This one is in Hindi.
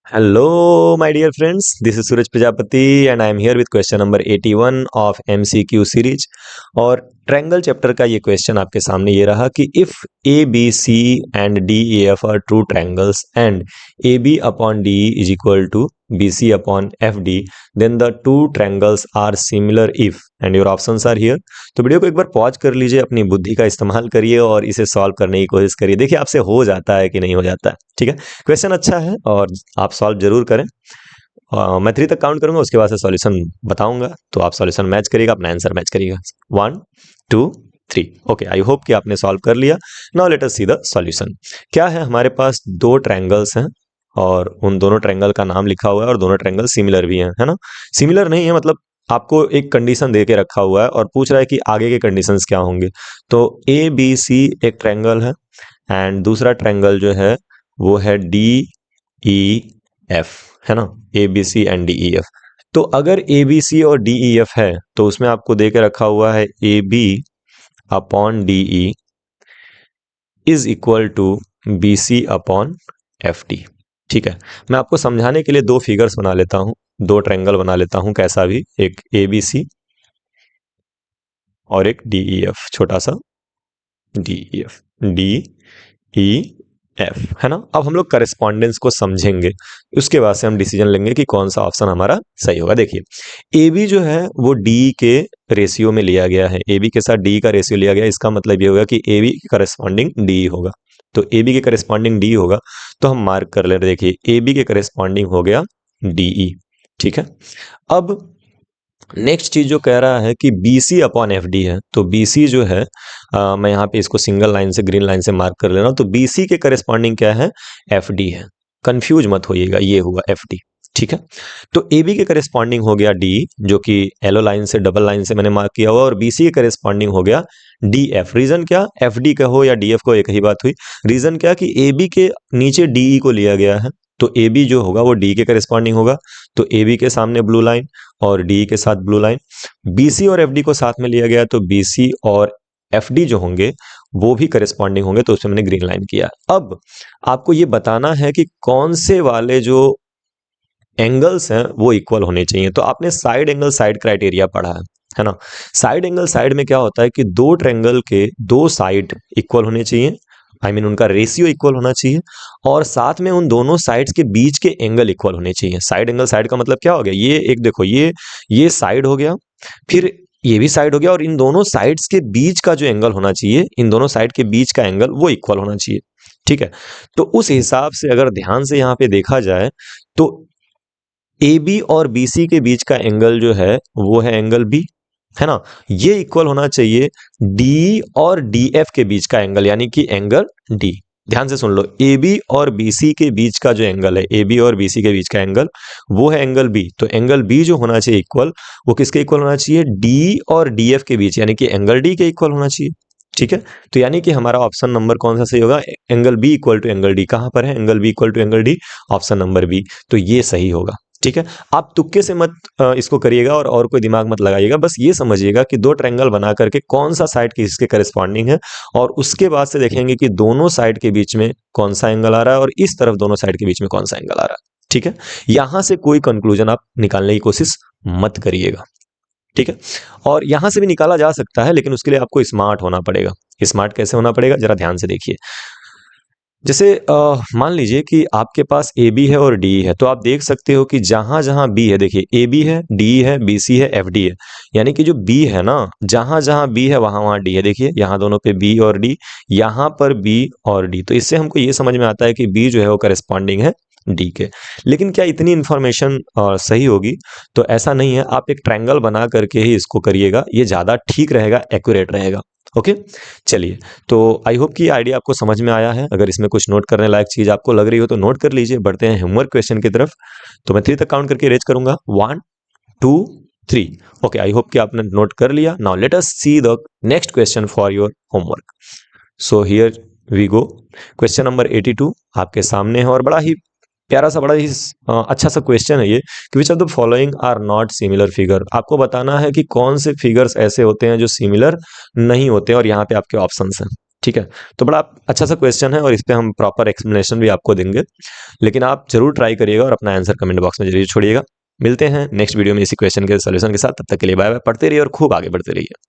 Hello, my dear friends. This is Suraj Prajapati and I am here with question number 81 of MCQ series. और ट्रायंगल चैप्टर का ये क्वेश्चन आपके सामने ये रहा कि if A B C and D E F are two triangles and A B upon D is equal to B C upon F D then the two triangles are similar if and your options are here. तो वीडियो को एक बार पॉज कर लीजिए, अपनी बुद्धि का इस्तेमाल करिए और इसे सॉल्व करने की कोशिश करिए। देखिए आपसे हो जाता है कि नहीं हो जाता है। ठीक है, क्वेश्चन अच्छा है और आप सॉल्व जरूर करें। मैं 3 तक काउंट करूंगा, उसके बाद से सॉल्यूशन बताऊंगा, तो आप सॉल्यूशन मैच करिएगा, अपना आंसर मैच करिएगा। 1 2 3। ओके, आई होप कि आपने सॉल्व कर लिया। Now let us see the solution. क्या है, हमारे पास दो ट्रायंगल्स हैं और उन दोनों ट्रायंगल का नाम लिखा हुआ है और दोनों ट्रायंगल सिमिलर भी हैं, है ना। सिमिलर नहीं है मतलब आपको एक कंडीशन दे के रखा हुआ है और पूछ रहा है कि आगे के कंडीशंस क्या होंगे। तो ए बी सी एक ट्रायंगल है एंड दूसरा ट्रायंगल जो है वो है डी ई एफ, है ना। A B C and D E F. तो अगर ए बी सी और डी ई एफ है तो उसमें आपको दे के रखा हुआ है A B upon D E is equal to B C upon F D. ठीक है, मैं आपको समझाने के लिए दो फिगर्स बना लेता हूं, दो ट्रायंगल बना लेता हूं, कैसा भी, एक ए बी सी और एक डी ई एफ, छोटा सा D E F, D E F, है ना। अब हम लोग करेस्पॉन्डेंस को समझेंगे, उसके बाद से हम डिसीजन लेंगे कि कौन सा ऑप्शन हमारा सही होगा। देखिए ए बी जो है वो डी के रेशियो में लिया गया है, ए बी के साथ डी का रेशियो लिया गया, इसका मतलब ये होगा कि ए बी के करेस्पॉन्डिंग डी होगा। तो ए बी के करेस्पॉन्डिंग डी होगा तो हम मार्क कर ले रहे, देखिए ए बी के करेस्पॉन्डिंग हो गया डी ई। ठीक है, अब नेक्स्ट चीज जो कह रहा है कि B C upon F D है, तो बी सी जो है मैं यहाँ पे इसको सिंगल लाइन से, ग्रीन लाइन से मार्क कर ले रहा हूँ। तो बी सी के करेस्पॉन्डिंग क्या है, एफ डी है। कंफ्यूज मत होइएगा, ये हुआ एफ डी। ठीक है, तो ए बी के करेस्पॉन्डिंग हो गया डी, जो कि येलो लाइन से, डबल लाइन से मैंने मार्क किया हुआ, और बी सी के करेस्पॉन्डिंग हो गया डी एफ। रीजन क्या, एफ डी का हो या डी एफ को, एक ही बात हुई। रीजन क्या कि ए बी के नीचे डी ई को लिया गया है, तो ए बी जो होगा वो डी के करेस्पॉन्डिंग होगा। तो ए बी के सामने ब्लू लाइन और डी के साथ ब्लू लाइन। बीसी और एफडी को साथ में लिया गया, तो बीसी और एफडी जो होंगे वो भी करेस्पॉन्डिंग होंगे, तो उसमें मैंने ग्रीन लाइन किया। अब आपको ये बताना है कि कौन से वाले जो एंगल्स हैं वो इक्वल होने चाहिए। तो आपने साइड एंगल साइड क्राइटेरिया पढ़ा है ना। साइड एंगल साइड में क्या होता है कि दो ट्रायंगल के दो साइड इक्वल होने चाहिए, आई मीन उनका रेशियो इक्वल होना चाहिए, और साथ में उन दोनों साइड्स के बीच के एंगल इक्वल होने चाहिए। साइड एंगल साइड का मतलब क्या हो गया, ये एक देखो, ये साइड हो गया, फिर ये भी साइड हो गया, और इन दोनों साइड्स के बीच का जो एंगल होना चाहिए, इन दोनों साइड के बीच का एंगल वो इक्वल होना चाहिए। ठीक है, तो उस हिसाब से अगर ध्यान से यहाँ पे देखा जाए तो ए बी और बी सी के बीच का एंगल जो है वो है एंगल बी, है ना। ये इक्वल होना चाहिए डी और डी एफ के बीच का एंगल, यानी कि एंगल डी। ध्यान से सुन लो, ए बी और बी सी के बीच का जो एंगल है, ए बी और बी सी के बीच का एंगल वो है एंगल बी। तो एंगल बी जो होना चाहिए इक्वल, वो किसके इक्वल होना चाहिए, डी और डी एफ के बीच, यानी कि एंगल डी के इक्वल होना चाहिए। ठीक है, तो यानी कि हमारा ऑप्शन नंबर कौन सा सही होगा, angle B equal to angle D. कहां पर है angle B equal to angle D, option number B. तो ये सही होगा। ठीक है, आप तुक्के से मत इसको करिएगा और कोई दिमाग मत लगाइएगा, बस ये समझिएगा कि दो ट्रायंगल बना करके कौन सा साइड किसके करेस्पॉन्डिंग है, और उसके बाद से देखेंगे कि दोनों साइड के बीच में कौन सा एंगल आ रहा है और इस तरफ दोनों साइड के बीच में कौन सा एंगल आ रहा है। ठीक है, यहां से कोई कंक्लूजन आप निकालने की कोशिश मत करिएगा। ठीक है, और यहां से भी निकाला जा सकता है, लेकिन उसके लिए आपको स्मार्ट होना पड़ेगा। स्मार्ट कैसे होना पड़ेगा, जरा ध्यान से देखिए। जैसे मान लीजिए कि आपके पास ए बी है और डी है, तो आप देख सकते हो कि जहां जहां बी है, देखिए ए बी है, डी है, बी सी है, एफ डी है, यानी कि जो बी है ना, जहां जहां बी है वहां वहां डी है। देखिए यहाँ दोनों पे बी और डी, यहाँ पर बी और डी, तो इससे हमको ये समझ में आता है कि बी जो है वो करेस्पॉन्डिंग है डी के। लेकिन क्या इतनी इंफॉर्मेशन सही होगी, तो ऐसा नहीं है। आप एक ट्रायंगल बना करके ही इसको करिएगा, ये ज़्यादा ठीक रहेगा, एक्यूरेट रहेगा। ओके, चलिए, तो आई होप कि आइडिया आपको समझ में आया है। अगर इसमें कुछ नोट करने लायक चीज़ आपको लग रही हो तो नोट कर लीजिए। बढ़ते हैं होमवर्क क्वेश्चन की तरफ। तो मैं 3 तक काउंट करके रेज करूंगा, 1 2 3। ओके, आई होप कि आपने नोट कर लिया। Now let us see the next question for your homework. So here we go. Question number 82 आपके सामने है और बड़ा ही प्यारा सा, बड़ा ही अच्छा सा क्वेश्चन है ये कि which of the following are not similar figure. आपको बताना है कि कौन से फिगर्स ऐसे होते हैं जो सिमिलर नहीं होते, और यहाँ पे आपके ऑप्शंस हैं। ठीक है, तो बड़ा अच्छा सा क्वेश्चन है और इस पे हम प्रॉपर एक्सप्लेनेशन भी आपको देंगे, लेकिन आप जरूर ट्राई करिएगा और अपना आंसर कमेंट बॉक्स में जरूर छोड़िएगा। मिलते हैं नेक्स्ट वीडियो में इसी क्वेश्चन के सोल्यूशन के साथ, तब तक के लिए बाय बाय। पढ़ते रहिए और खूब आगे बढ़ते रहिए।